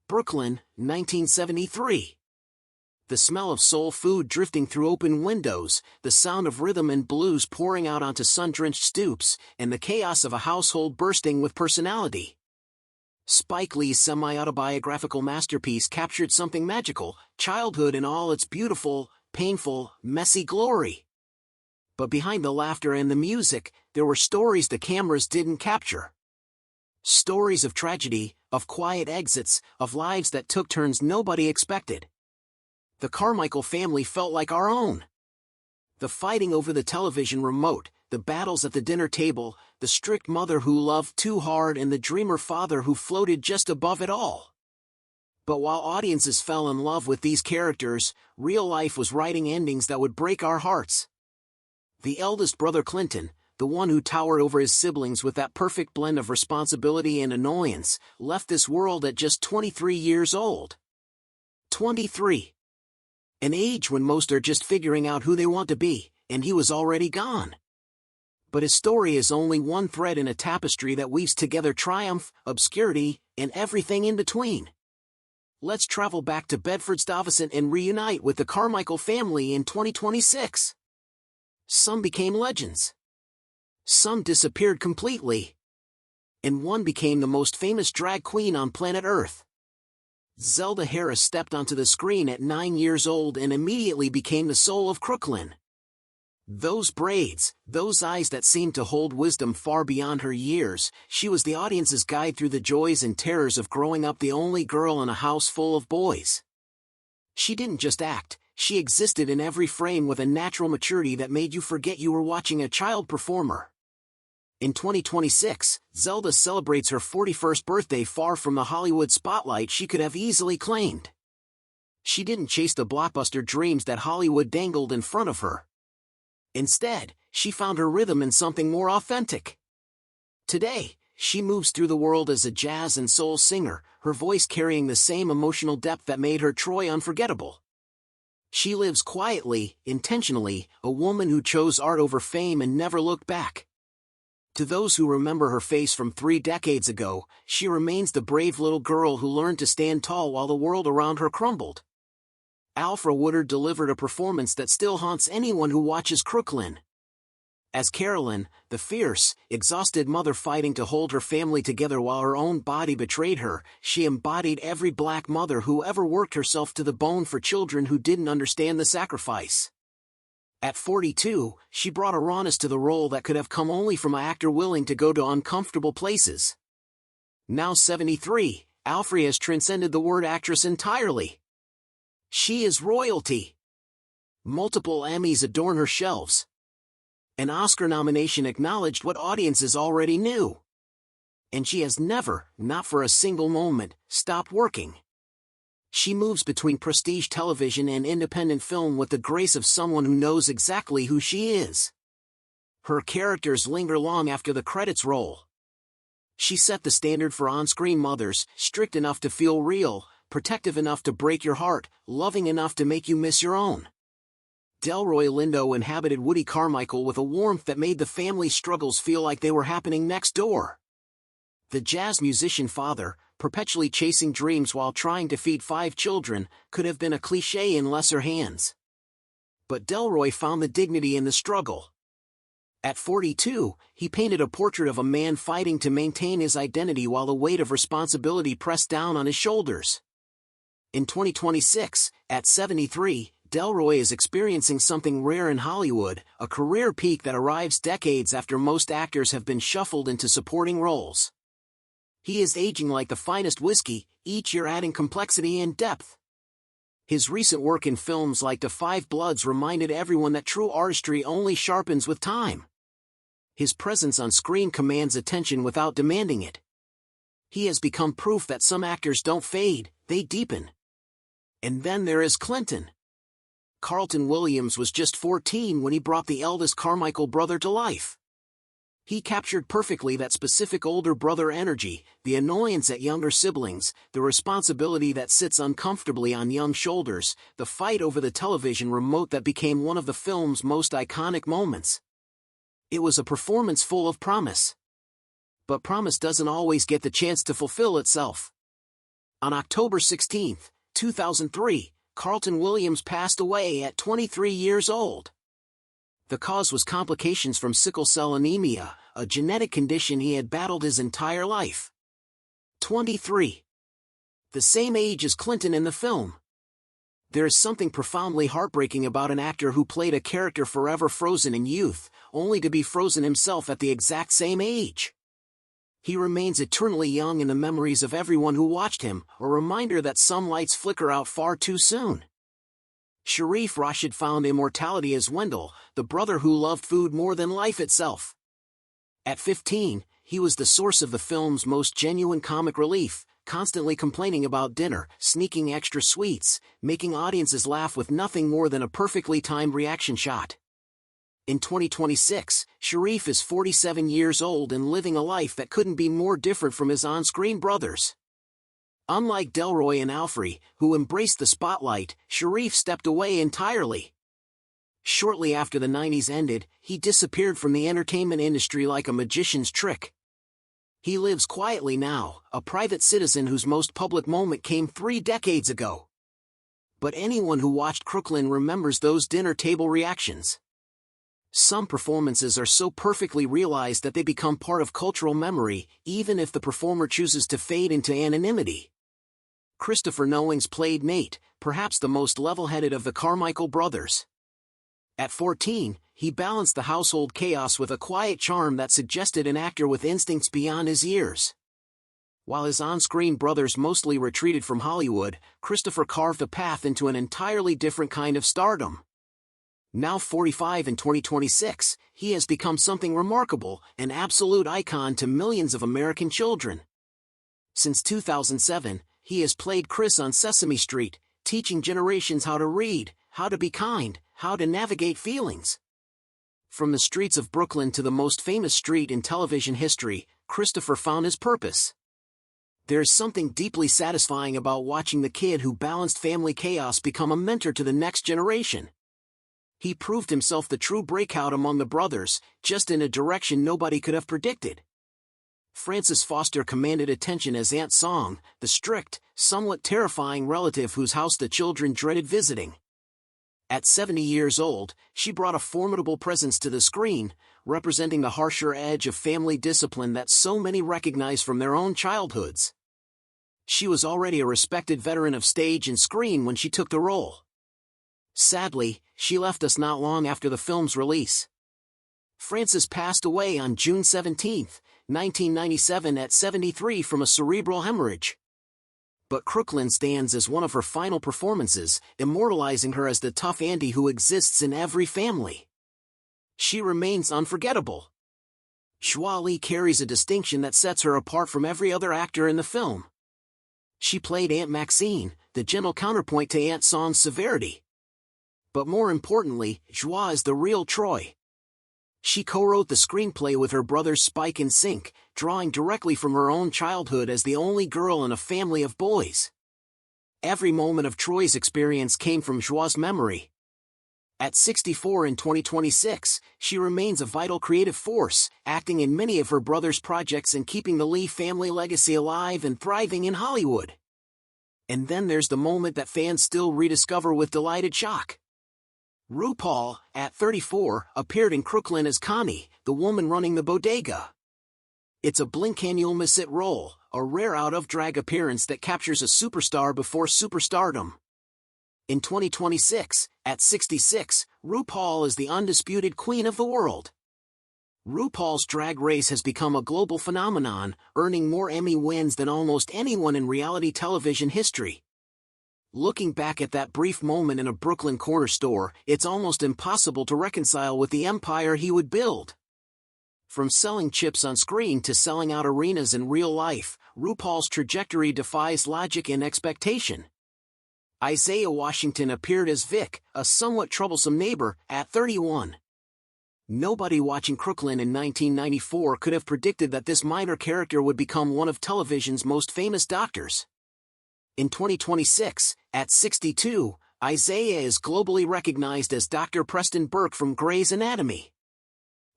Brooklyn, 1973. The smell of soul food drifting through open windows, the sound of rhythm and blues pouring out onto sun-drenched stoops, and the chaos of a household bursting with personality. Spike Lee's semi-autobiographical masterpiece captured something magical, childhood in all its beautiful, painful, messy glory. But behind the laughter and the music, there were stories the cameras didn't capture. Stories of tragedy, of quiet exits, of lives that took turns nobody expected. The Carmichael family felt like our own. The fighting over the television remote, the battles at the dinner table, the strict mother who loved too hard and the dreamer father who floated just above it all. But while audiences fell in love with these characters, real life was writing endings that would break our hearts. The eldest brother Clinton, the one who towered over his siblings with that perfect blend of responsibility and annoyance, left this world at just 23 years old. 23. An age when most are just figuring out who they want to be, and he was already gone. But his story is only one thread in a tapestry that weaves together triumph, obscurity, and everything in between. Let's travel back to Bedford-Stuyvesant and reunite with the Carmichael family in 2026. Some became legends. Some disappeared completely. And one became the most famous drag queen on planet Earth. Zelda Harris stepped onto the screen at 9 years old and immediately became the soul of Crooklyn. Those braids, those eyes that seemed to hold wisdom far beyond her years, she was the audience's guide through the joys and terrors of growing up the only girl in a house full of boys. She didn't just act, she existed in every frame with a natural maturity that made you forget you were watching a child performer. In 2026, Zelda celebrates her 41st birthday far from the Hollywood spotlight she could have easily claimed. She didn't chase the blockbuster dreams that Hollywood dangled in front of her. Instead, she found her rhythm in something more authentic. Today, she moves through the world as a jazz and soul singer, her voice carrying the same emotional depth that made her Troy unforgettable. She lives quietly, intentionally, a woman who chose art over fame and never looked back. To those who remember her face from 3 decades ago, she remains the brave little girl who learned to stand tall while the world around her crumbled. Alfre Woodard delivered a performance that still haunts anyone who watches Crooklyn. As Carolyn, the fierce, exhausted mother fighting to hold her family together while her own body betrayed her, she embodied every black mother who ever worked herself to the bone for children who didn't understand the sacrifice. At 42, she brought a rawness to the role that could have come only from an actor willing to go to uncomfortable places. Now 73, Alfre has transcended the word actress entirely. She is royalty. Multiple Emmys adorn her shelves. An Oscar nomination acknowledged what audiences already knew. And she has never, not for a single moment, stopped working. She moves between prestige television and independent film with the grace of someone who knows exactly who she is. Her characters linger long after the credits roll. She set the standard for on-screen mothers, strict enough to feel real, protective enough to break your heart, loving enough to make you miss your own. Delroy Lindo inhabited Woody Carmichael with a warmth that made the family's struggles feel like they were happening next door. The jazz musician father, perpetually chasing dreams while trying to feed 5 children, could have been a cliché in lesser hands. But Delroy found the dignity in the struggle. At 42, he painted a portrait of a man fighting to maintain his identity while the weight of responsibility pressed down on his shoulders. In 2026, at 73, Delroy is experiencing something rare in Hollywood, a career peak that arrives decades after most actors have been shuffled into supporting roles. He is aging like the finest whiskey, each year adding complexity and depth. His recent work in films like The Five Bloods reminded everyone that true artistry only sharpens with time. His presence on screen commands attention without demanding it. He has become proof that some actors don't fade, they deepen. And then there is Clinton. Carlton Williams was just 14 when he brought the eldest Carmichael brother to life. He captured perfectly that specific older brother energy, the annoyance at younger siblings, the responsibility that sits uncomfortably on young shoulders, the fight over the television remote that became one of the film's most iconic moments. It was a performance full of promise. But promise doesn't always get the chance to fulfill itself. On October 16, 2003, Carlton Williams passed away at 23 years old. The cause was complications from sickle cell anemia, a genetic condition he had battled his entire life. 23. The same age as Clinton in the film. There is something profoundly heartbreaking about an actor who played a character forever frozen in youth, only to be frozen himself at the exact same age. He remains eternally young in the memories of everyone who watched him, a reminder that some lights flicker out far too soon. Sharif Rashid found immortality as Wendell, the brother who loved food more than life itself. At 15, he was the source of the film's most genuine comic relief, constantly complaining about dinner, sneaking extra sweets, making audiences laugh with nothing more than a perfectly timed reaction shot. In 2026, Sharif is 47 years old and living a life that couldn't be more different from his on-screen brothers. Unlike Delroy and Alfre, who embraced the spotlight, Sharif stepped away entirely. Shortly after the 90s ended, he disappeared from the entertainment industry like a magician's trick. He lives quietly now, a private citizen whose most public moment came 3 decades ago. But anyone who watched Crooklyn remembers those dinner table reactions. Some performances are so perfectly realized that they become part of cultural memory, even if the performer chooses to fade into anonymity. Christopher Knowings played Nate, perhaps the most level-headed of the Carmichael brothers. At 14, he balanced the household chaos with a quiet charm that suggested an actor with instincts beyond his years. While his on-screen brothers mostly retreated from Hollywood, Christopher carved a path into an entirely different kind of stardom. Now 45 in 2026, he has become something remarkable, an absolute icon to millions of American children. Since 2007, he has played Chris on Sesame Street, teaching generations how to read, how to be kind, how to navigate feelings. From the streets of Brooklyn to the most famous street in television history, Christopher found his purpose. There's something deeply satisfying about watching the kid who balanced family chaos become a mentor to the next generation. He proved himself the true breakout among the brothers, just in a direction nobody could have predicted. Frances Foster commanded attention as Aunt Song, the strict, somewhat terrifying relative whose house the children dreaded visiting. At 70 years old, she brought a formidable presence to the screen, representing the harsher edge of family discipline that so many recognize from their own childhoods. She was already a respected veteran of stage and screen when she took the role. Sadly, she left us not long after the film's release. Frances passed away on June 17, 1997 at 73 from a cerebral hemorrhage. But Crooklyn stands as one of her final performances, immortalizing her as the tough auntie who exists in every family. She remains unforgettable. Joie Lee carries a distinction that sets her apart from every other actor in the film. She played Aunt Maxine, the gentle counterpoint to Aunt Song's severity. But more importantly, Joie is the real Troy. She co-wrote the screenplay with her brothers Spike and Sink, drawing directly from her own childhood as the only girl in a family of boys. Every moment of Troy's experience came from Joie's memory. At 64 in 2026, she remains a vital creative force, acting in many of her brother's projects and keeping the Lee family legacy alive and thriving in Hollywood. And then there's the moment that fans still rediscover with delighted shock. RuPaul, at 34, appeared in Crooklyn as Connie, the woman running the bodega. It's a blink-and-you'll-miss-it role, a rare out-of-drag appearance that captures a superstar before superstardom. In 2026, at 66, RuPaul is the undisputed queen of the world. RuPaul's Drag Race has become a global phenomenon, earning more Emmy wins than almost anyone in reality television history. Looking back at that brief moment in a Brooklyn corner store, it's almost impossible to reconcile with the empire he would build. From selling chips on screen to selling out arenas in real life, RuPaul's trajectory defies logic and expectation. Isaiah Washington appeared as Vic, a somewhat troublesome neighbor, at 31. Nobody watching Crooklyn in 1994 could have predicted that this minor character would become one of television's most famous doctors. In 2026, at 62, Isaiah is globally recognized as Dr. Preston Burke from Grey's Anatomy.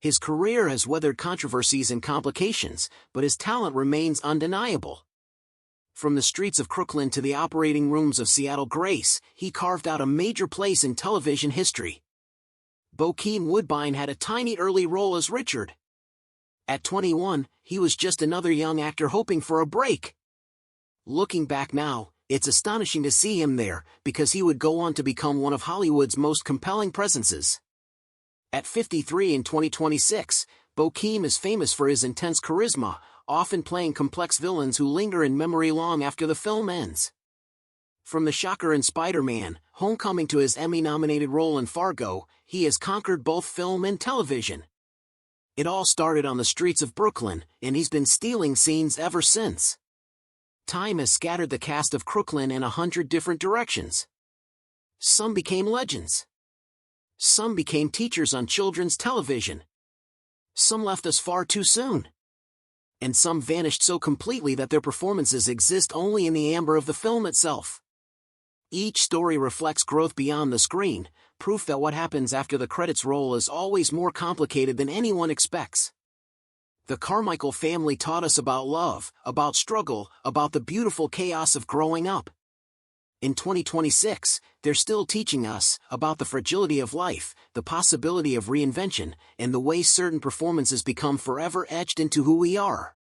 His career has weathered controversies and complications, but his talent remains undeniable. From the streets of Crooklyn to the operating rooms of Seattle Grace, he carved out a major place in television history. Bokeem Woodbine had a tiny early role as Richard. At 21, he was just another young actor hoping for a break. Looking back now, it's astonishing to see him there, because he would go on to become one of Hollywood's most compelling presences. At 53 in 2026, Bokeem is famous for his intense charisma, often playing complex villains who linger in memory long after the film ends. From the shocker in Spider-Man: Homecoming to his Emmy-nominated role in Fargo, he has conquered both film and television. It all started on the streets of Brooklyn, and he's been stealing scenes ever since. Time has scattered the cast of Crooklyn in 100 different directions. Some became legends. Some became teachers on children's television. Some left us far too soon. And some vanished so completely that their performances exist only in the amber of the film itself. Each story reflects growth beyond the screen, proof that what happens after the credits roll is always more complicated than anyone expects. The Carmichael family taught us about love, about struggle, about the beautiful chaos of growing up. In 2026, they're still teaching us about the fragility of life, the possibility of reinvention, and the way certain performances become forever etched into who we are.